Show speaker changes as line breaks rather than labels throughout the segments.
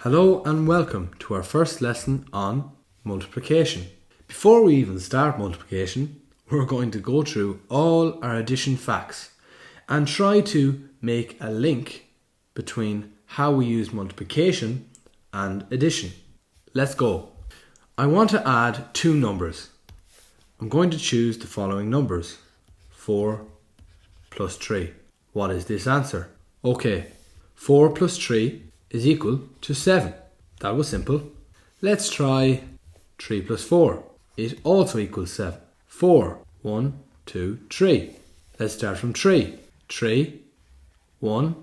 Hello and welcome to our first lesson on multiplication. Before we even start multiplication, we're going to go through all our addition facts and try to make a link between how we use multiplication and addition. Let's go. I want to add two numbers. I'm going to choose the following numbers: 4 plus 3. What is this answer? Okay, 4 plus 3 is equal to 7. That was simple. Let's try 3 plus 4. It also equals 7. 4, 1, 2, 3. Let's start from 3. 3, 1,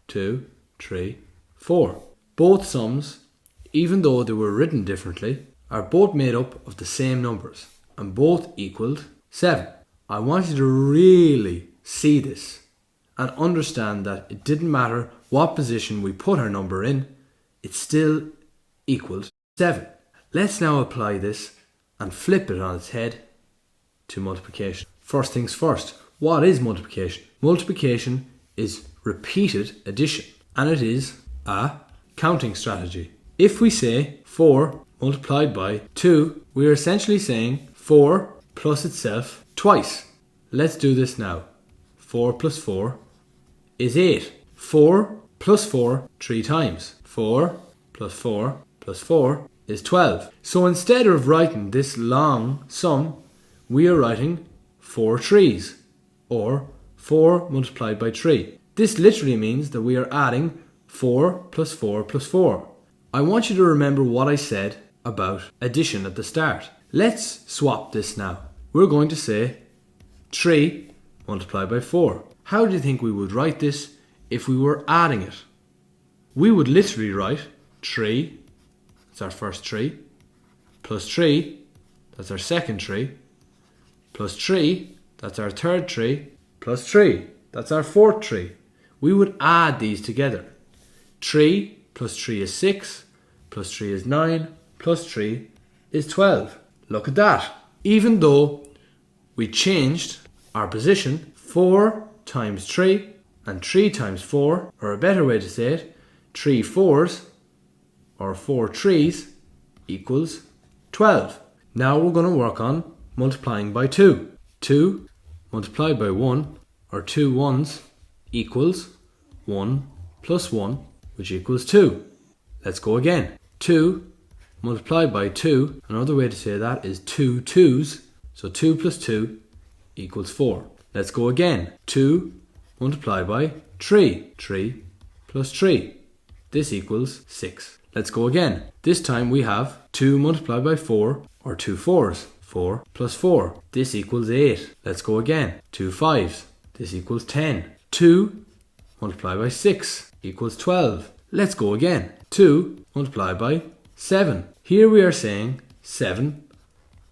2, 3, 4. Both sums, even though they were written differently, are both made up of the same numbers and both equaled 7. I want you to really see this and understand that it didn't matter what position we put our number in, it still equaled 7. Let's now apply this and flip it on its head to multiplication. First things first, what is multiplication? Multiplication is repeated addition, and it is a counting strategy. If we say 4 multiplied by 2, we are essentially saying 4 plus itself twice. Let's do this now. 4 plus 4 is 8. 4 plus 4 3 times. 4 plus 4 plus 4 is 12. So instead of writing this long sum, we are writing 4 threes, or 4 multiplied by 3. This literally means that we are adding 4 plus 4 plus 4. I want you to remember what I said about addition at the start. Let's swap this now. We're going to say 3 multiplied by 4. How do you think we would write this if we were adding it? We would literally write 3, that's our first 3, plus 3, that's our second 3, plus 3, that's our third 3, plus 3, that's our fourth 3. We would add these together. 3 plus 3 is 6, plus 3 is 9, plus 3 is 12. Look at that. Even though we changed our position, 4 times 3 and 3 times 4, or a better way to say it, 3 fours or 4 threes equals 12. Now we're going to work on multiplying by 2. 2 multiplied by 1, or 2 ones, equals 1 plus 1, which equals 2. Let's go again. 2 multiplied by 2, another way to say that is 2 twos, so 2 plus 2 equals 4. Let's go again. 2 multiplied by 3. 3 plus 3. This equals 6. Let's go again. This time we have 2 multiplied by 4, or 2 fours. 4 plus 4. This equals 8. Let's go again. 2 fives. This equals 10. 2 multiplied by 6 equals 12. Let's go again. 2 multiplied by 7. Here we are saying 7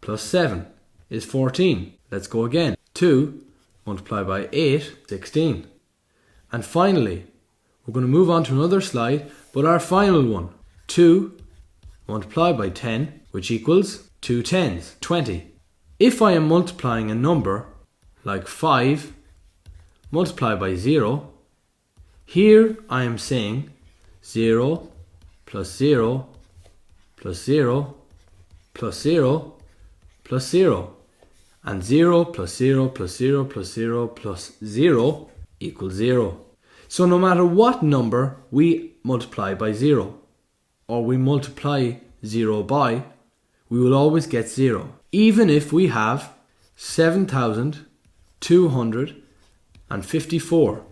plus 7 is 14. Let's go again. 2 multiplied by 8, 16. And finally, we're going to move on to another slide, but our final one. 2 multiplied by 10, which equals 2 tens, 20. If I am multiplying a number like 5 multiplied by 0, here I am saying 0 plus 0 plus 0 plus 0 plus 0. And 0 plus 0 plus 0 plus 0 plus 0 equals 0. So no matter what number we multiply by 0, or we multiply 0 by, we will always get 0. Even if we have 7,254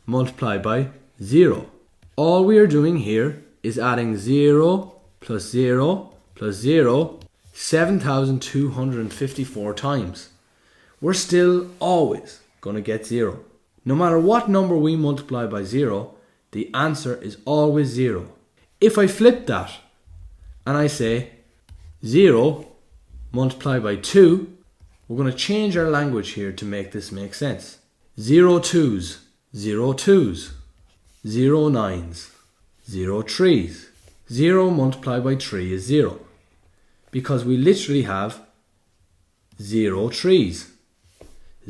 multiplied by 0. All we are doing here is adding 0 plus 0 plus 0 7,254 times. We're still always going to get 0. No matter what number we multiply by 0, the answer is always 0. If I flip that and I say 0 multiplied by 2, we're going to change our language here to make this make sense. 0 twos, 0 twos, 0 nines, 0 threes. 0 multiplied by 3 is 0. Because we literally have 0 threes.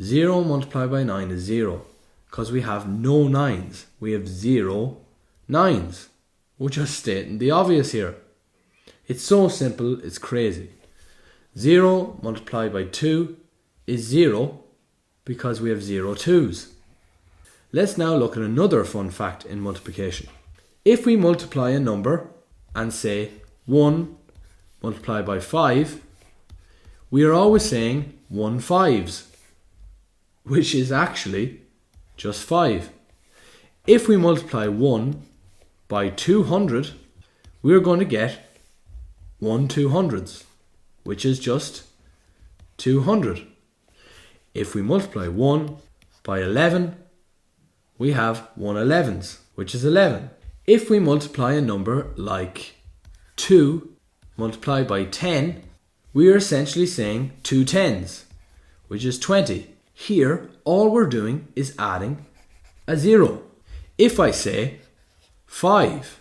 0 multiplied by 9 is 0. Because we have no nines. We have 0 nines. We're just stating the obvious here. It's so simple, it's crazy. 0 multiplied by 2 is 0 because we have 0 2's. Let's now look at another fun fact in multiplication. If we multiply a number and say 1 multiplied by 5, we are always saying 1 5's, which is actually just 5. If we multiply 1 by 200, we are going to get 1 200's, which is just 200. If we multiply 1 by 11, we have 1 11's, which is 11. If we multiply a number like 2 multiplied by 10, we are essentially saying 2 10's, which is 20. Here, all we're doing is adding a 0. If I say 5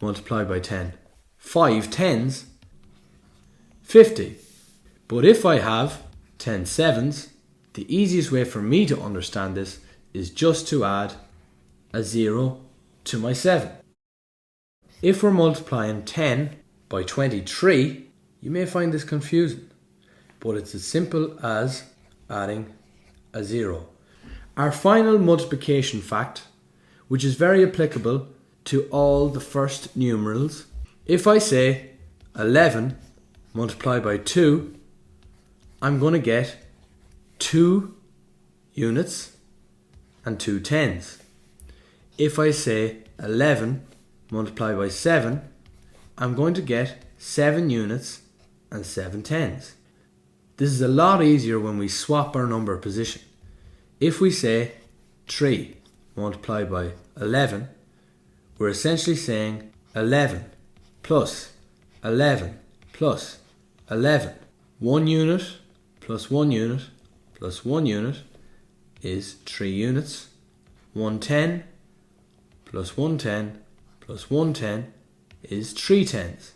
multiplied by 10, 5 10's, 50. But if I have 10 7's, the easiest way for me to understand this is just to add a 0 to my 7. If we're multiplying 10 by 23, you may find this confusing, but it's as simple as adding a 0. Our final multiplication fact, which is very applicable to all the first numerals, if I say 11 multiplied by 2, I'm going to get 2 units and 2 10's. If I say 11 multiplied by 7, I'm going to get 7 units and 7 10's. This is a lot easier when we swap our number position. If we say 3 multiplied by 11, we're essentially saying 11 plus 11 plus 11. 1 unit plus 1 unit plus 1 unit is 3 units. 110 plus 110 plus 110 is 3 10's.